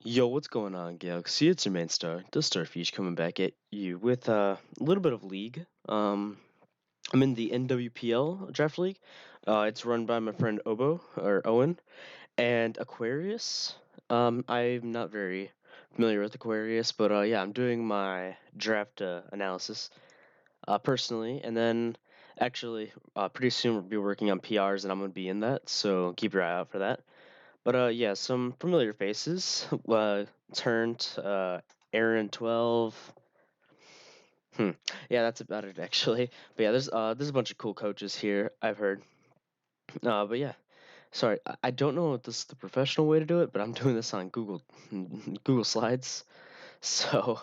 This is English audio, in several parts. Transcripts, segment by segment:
Yo, what's going on, Galaxy? It's your main star, the Starfish, coming back at you with a little bit of league. I'm in the NWPL draft league. It's run by my friend Owen and Aquarius. I'm not very familiar with Aquarius, but yeah, I'm doing my draft analysis personally, and then actually pretty soon we'll be working on PRs, and I'm gonna be in that. So keep your eye out for that. But yeah, some familiar faces. Turned Aaron 12. Hmm. Yeah, that's about it actually. But yeah, there's a bunch of cool coaches here, I've heard. But yeah, sorry, I don't know if this is the professional way to do it, but I'm doing this on Google Slides. So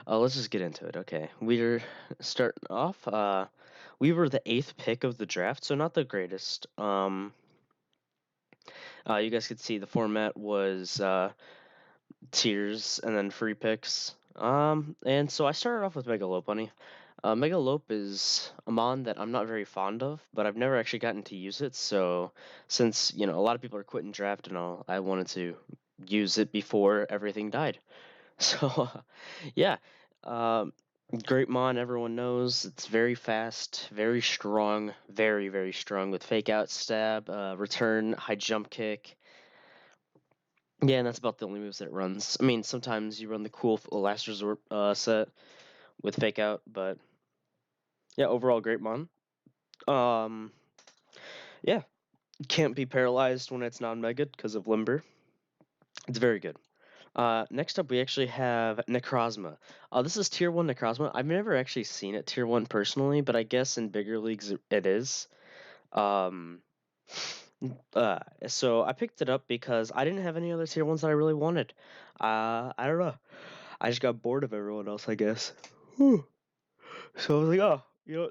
let's just get into it. Okay, we're starting off. We were the eighth pick of the draft, so not the greatest. You guys could see the format was tiers and then free picks. And so I started off with Megalope. Megalope is a mon that I'm not very fond of, but I've never actually gotten to use it. So since a lot of people are quitting draft and all, I wanted to use it before everything died. So yeah, um, great mon. Everyone knows it's very fast, very strong, very strong with fake out, stab, return, high jump kick. Yeah, and that's about the only moves that it runs. I mean, sometimes you run the cool last resort set with fake out, but yeah, overall great mon. Um, yeah, can't be paralyzed when it's non-mega because of limber. It's very good. Next up, we actually have Necrozma. This is tier 1 Necrozma. I've never actually seen it tier 1 personally, but I guess in bigger leagues it is. Um, so I picked it up because I didn't have any other tier 1s that I really wanted. I don't know. I just got bored of everyone else, I guess. Whew. So I was like, oh,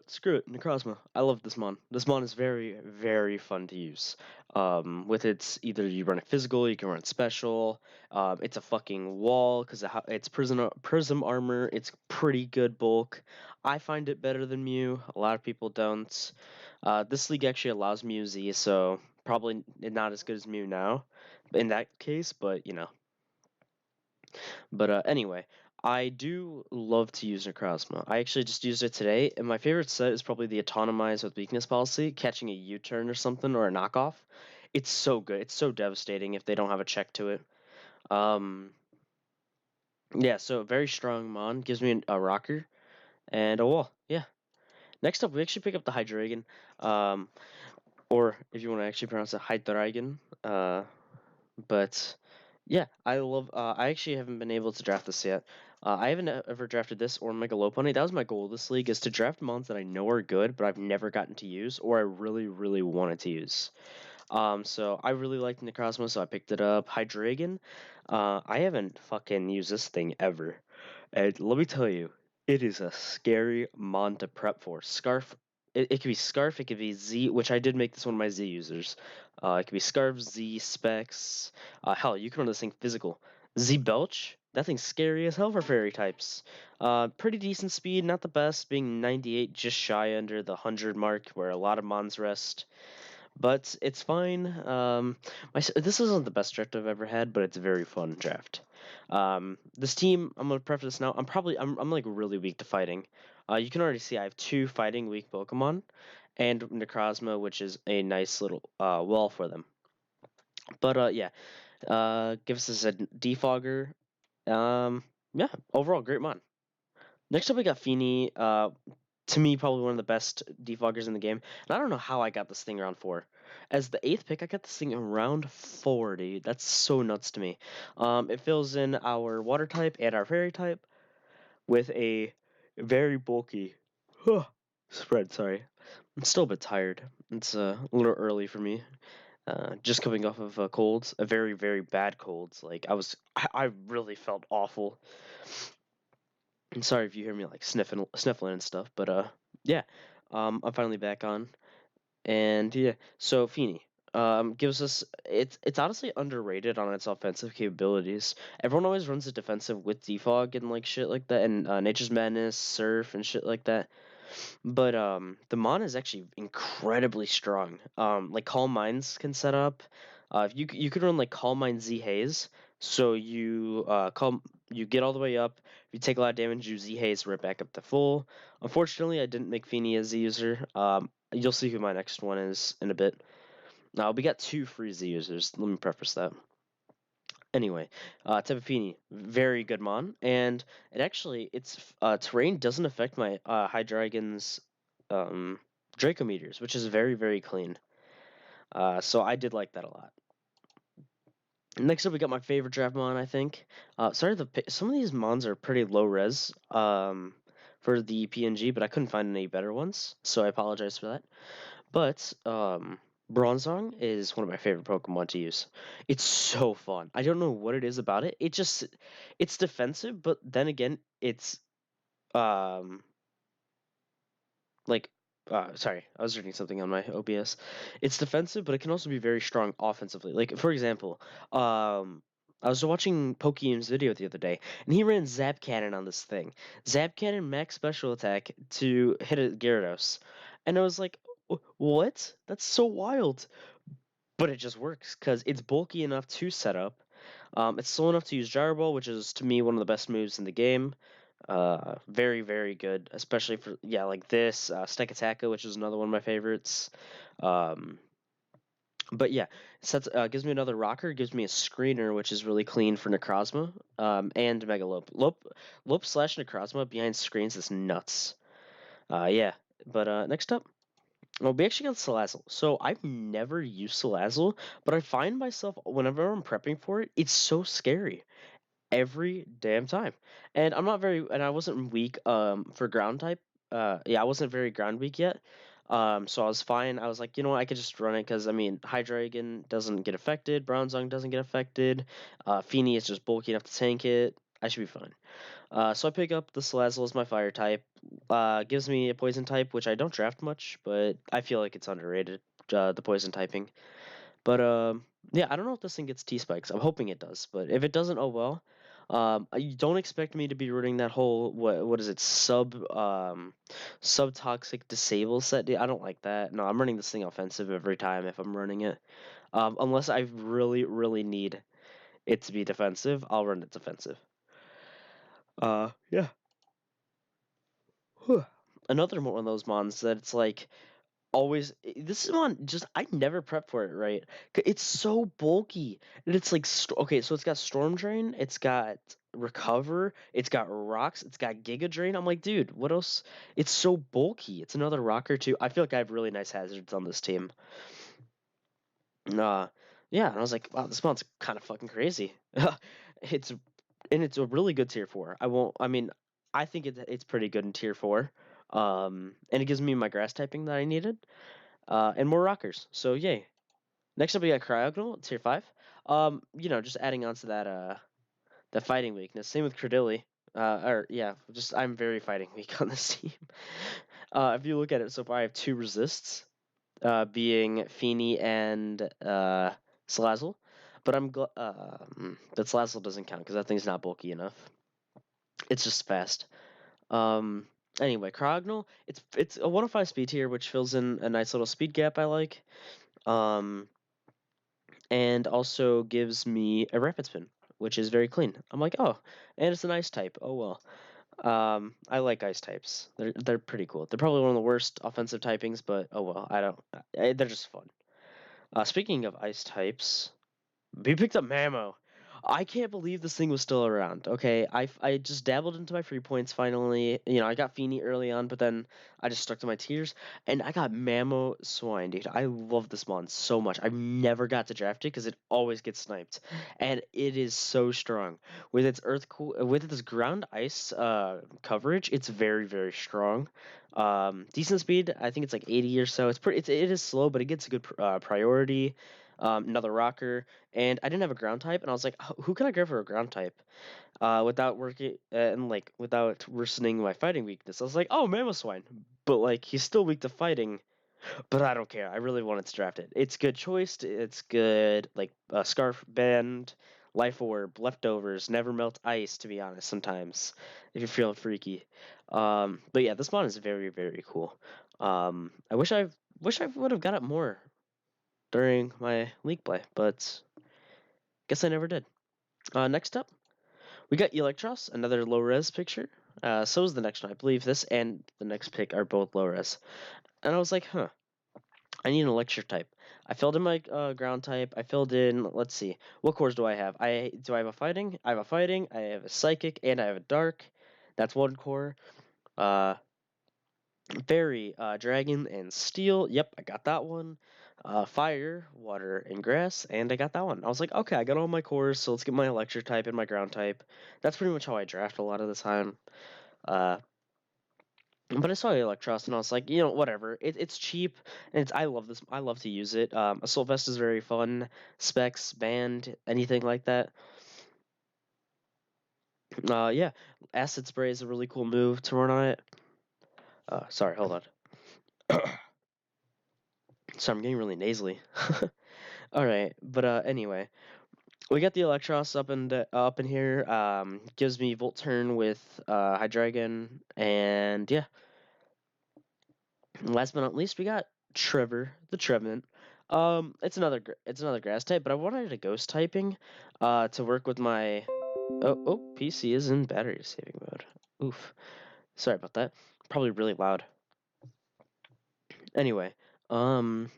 screw it, Necrozma. I love this mon. This mon is very fun to use. With its either you run it physical, you can run it special. It's a fucking wall because it's prism armor. It's pretty good bulk. I find it better than Mew. A lot of people don't. This league actually allows Mew Z, so probably not as good as Mew now in that case, but anyway, I do love to use Necrozma. I actually just used it today, and my favorite set is probably the Autonomize with Weakness policy, catching a U-turn or something, or a knockoff. It's so good. It's so devastating if they don't have a check to it. Um, yeah, so very strong Mon. Gives me a rocker and a wall. Yeah. Next up, we actually pick up the Hydreigon. Um, or if you want to actually pronounce it, Hydreigon. But yeah, I love. I actually haven't been able to draft this yet. I haven't ever drafted this or Megalopony. That was my goal this league, is to draft mons that I know are good, but I've never gotten to use, or I really wanted to use. So I really liked Necrozma, so I picked it up. Hydreigon. I haven't fucking used this thing ever, and let me tell you, it is a scary mon to prep for. Scarf. It could be Scarf, it could be Z, which I did make this one of my Z users. It could be Scarf, Z, Specs. Hell, you can run this thing physical. Z Belch, that thing's scary as hell for fairy types. Pretty decent speed, not the best, being 98, just shy under the 100 mark, where a lot of mons rest. But it's fine. This isn't the best draft I've ever had, but it's a very fun draft. This team, I'm gonna preface this now. I'm like really weak to fighting. You can already see I have two fighting weak Pokemon, and Necrozma, which is a nice little wall for them. But yeah, gives us a defogger. Yeah, overall great mon. Next up we got Feeny. To me, probably one of the best defoggers in the game. And I don't know how I got this thing around 4. As the 8th pick, I got this thing around 40. That's so nuts to me. It fills in our water type and our fairy type with a very bulky spread. Sorry. I'm still a bit tired. It's a little early for me. Just coming off of a cold, a very bad cold. Like I really felt awful. I'm sorry if you hear me like sniffling and stuff, but yeah, I'm finally back on, and yeah, so Feeny gives us it's honestly underrated on its offensive capabilities. Everyone always runs it defensive with defog and like shit like that, and Nature's Madness, Surf, and shit like that. But the mon is actually incredibly strong. Like Calm Minds can set up. If you could run like Calm Mind Z Haze, So you get all the way up. If you take a lot of damage, you Z haze right back up to full. Unfortunately, I didn't make Feeny a Z user. You'll see who my next one is in a bit. Now we got two free Z users. Let me preface that. Anyway, Tepepini, very good mon, and its terrain doesn't affect my Hydreigon's Dracometers, which is very very clean. So I did like that a lot. Next up, we got my favorite draft mon, I think. Some of these mons are pretty low res for the PNG, but I couldn't find any better ones, so I apologize for that. But Bronzong is one of my favorite Pokemon to use. It's so fun. I don't know what it is about it. It's defensive, but then again, it's um like sorry, I was reading something on my OBS. It's defensive, but it can also be very strong offensively. Like for example, I was watching Pokemon's video the other day, and he ran Zap Cannon on this thing. Zap Cannon max special attack to hit a Gyarados. And I was like, what? That's so wild. But it just works because it's bulky enough to set up. It's slow enough to use Gyro Ball, which is to me one of the best moves in the game. Very, very good, especially for like this Stack Attacka, which is another one of my favorites. Um, but yeah, gives me another rocker, gives me a screener, which is really clean for Necrozma, and Mega Lope. Lope slash Necrozma behind screens is nuts. Yeah, but next up, well, we actually got Salazzle. So I've never used Salazzle, but I find myself whenever I'm prepping for it, it's so scary every damn time. And I wasn't weak for ground type. I wasn't very ground weak yet. So I was fine. I was like, you know what, I could just run it because I mean, Hydreigon doesn't get affected, Bronzong doesn't get affected, Feeny is just bulky enough to tank it. I should be fine. So I pick up the Salazzle as my fire type. Gives me a poison type, which I don't draft much, but I feel like it's underrated. The poison typing. But yeah, I don't know if this thing gets T spikes. I'm hoping it does, but if it doesn't, oh well. You don't expect me to be running that whole what is it sub toxic disable set. I don't like that. No, I'm running this thing offensive every time if I'm running it. Unless I really need it to be defensive, I'll run it defensive. Yeah. Another one of those mons that it's like always this is one just I never prep for it right. It's so bulky and it's like okay, so it's got Storm Drain, it's got Recover, it's got Rocks, it's got Giga Drain. I'm like, dude, what else? It's so bulky. It's another rocker too. I feel like I have really nice hazards on this team. uh yeah, and I was like, wow, this mon's kind of fucking crazy. it's it's a really good tier 4. I think it's pretty good in tier 4. And it gives me my grass typing that I needed, and more rockers. So yay. Next up we got Cryogonal, tier 5. Just adding on to that fighting weakness. Same with Credilli. Just I'm very fighting weak on this team. If you look at it so far, I have 2 resists, being Feeny and Salazzle. But that Salazzle doesn't count because that thing's not bulky enough. It's just fast. Um, anyway, Crognal, it's a 105 speed tier, which fills in a nice little speed gap I like. And also gives me a rapid spin, which is very clean. I'm like, oh, and it's an ice type. Oh well. I like ice types. They're pretty cool. They're probably one of the worst offensive typings, but oh well. They're just fun. Speaking of ice types, we picked up Mamo. I can't believe this thing was still around. Okay, I just dabbled into my free points finally. I got Feeny early on, but then I just stuck to my tiers, and I got Mammo Swine, dude. I love this mon so much. I've never got to draft it because it always gets sniped, and it is so strong with its with its ground ice coverage. It's very very strong. Decent speed. I think it's like 80 or so. It is slow, but it gets a good priority. Another rocker, and I didn't have a ground type, and I was like, who can I grab for a ground type? Without working and like without worsening my fighting weakness. I was like, oh, Mamoswine, but like he's still weak to fighting. But I don't care. I really wanted to draft it. It's good choice. It's good like Scarf Band, Life Orb, Leftovers, Never Melt Ice. To be honest, sometimes if you're feeling freaky. But yeah, this mod is very very cool. I wish I would have got it more during my league play, but guess I never did. Next up, we got Electros, another low res picture. So is the next one. I believe this and the next pick are both low res. And I was like, huh, I need an electric type. I filled in my ground type. I filled in, let's see, what cores do I have? Do I have a fighting? I have a fighting. I have a psychic, and I have a dark. That's one core. Fairy, dragon, and steel. Yep, I got that one. Fire, water, and grass, and I got that one. I was like, okay, I got all my cores, so let's get my electric type and my ground type. That's pretty much how I draft a lot of the time. Uh, but I saw Electros and I was like, whatever. It's cheap and I love this. I love to use it. Assault Vest is very fun. Specs, band, anything like that. Yeah, Acid Spray is a really cool move to run on it. Sorry, hold on. Sorry, I'm getting really nasally. All right, but anyway, we got the Electros up in here. Gives me Volt Turn with Hydreigon, and yeah. Last but not least, we got Trevor, the Trevenant. It's another grass type, but I wanted a ghost typing, to work with my. PC is in battery saving mode. Oof, sorry about that. Probably really loud. Anyway, um,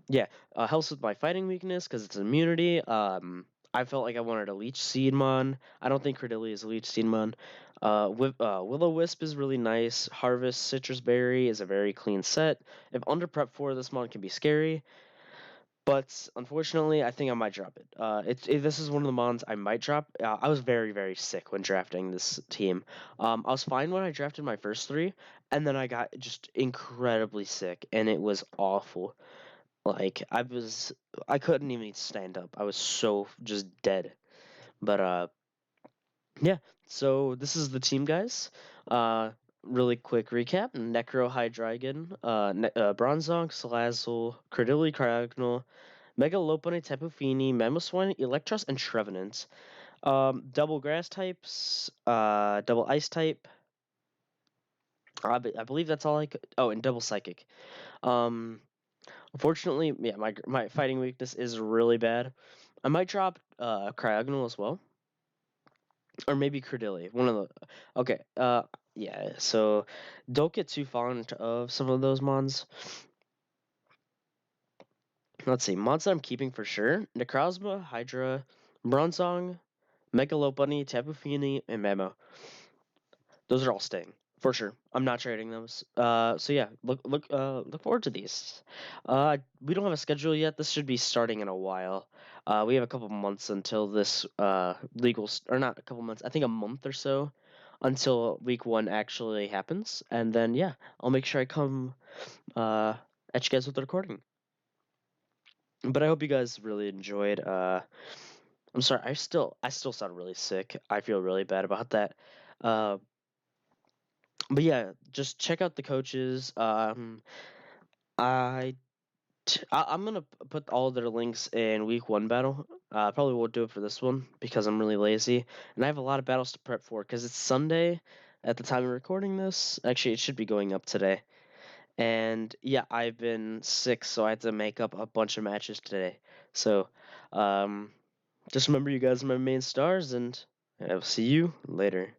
yeah, helps with my fighting weakness because it's immunity. I felt like I wanted a Leech Seed Mon. I don't think Credillia is a Leech Seed Mon. Will-O-Wisp is really nice. Harvest Citrus Berry is a very clean set. If under prep 4, this mon can be scary, but unfortunately, I think I might drop it. This is one of the mons I might drop. I was very, very sick when drafting this team. I was fine when I drafted my first 3, and then I got just incredibly sick, and it was awful. Like I couldn't even stand up. I was so just dead. But yeah. So this is the team, guys. Uh, really quick recap: Necro Hydreigon, Bronzong, Salazzle, Credilli, Cryogonal, Mega Lopunny, Tapu Fini, Mamoswine, Electros, and Trevenant. Double Grass types, double Ice type. I believe that's all I could. Oh, and double Psychic. Um, Unfortunately, yeah, my fighting weakness is really bad. I might drop Cryogonal as well, or maybe Credilli. One of the. Okay. Yeah. So don't get too fond of some of those mons. Let's see. Mons that I'm keeping for sure: Necrozma, Hydra, Bronzong, Megalobunny, Tapu Fini, and Memo. Those are all staying for sure. I'm not trading those. So yeah, look forward to these. We don't have a schedule yet. This should be starting in a while. We have a couple months until this or not a couple months. I think a month or so until week 1 actually happens, and then yeah, I'll make sure I come at you guys with the recording. But I hope you guys really enjoyed. I'm sorry, I still sound really sick. I feel really bad about that. Uh, but yeah, just check out the coaches. I, I'm gonna put all their links in week 1 battle. Probably won't do it for this one because I'm really lazy, and I have a lot of battles to prep for because it's Sunday at the time of recording this. Actually, it should be going up today. And yeah, I've been sick, so I had to make up a bunch of matches today. So, um, just remember you guys are my main stars, and I'll see you later.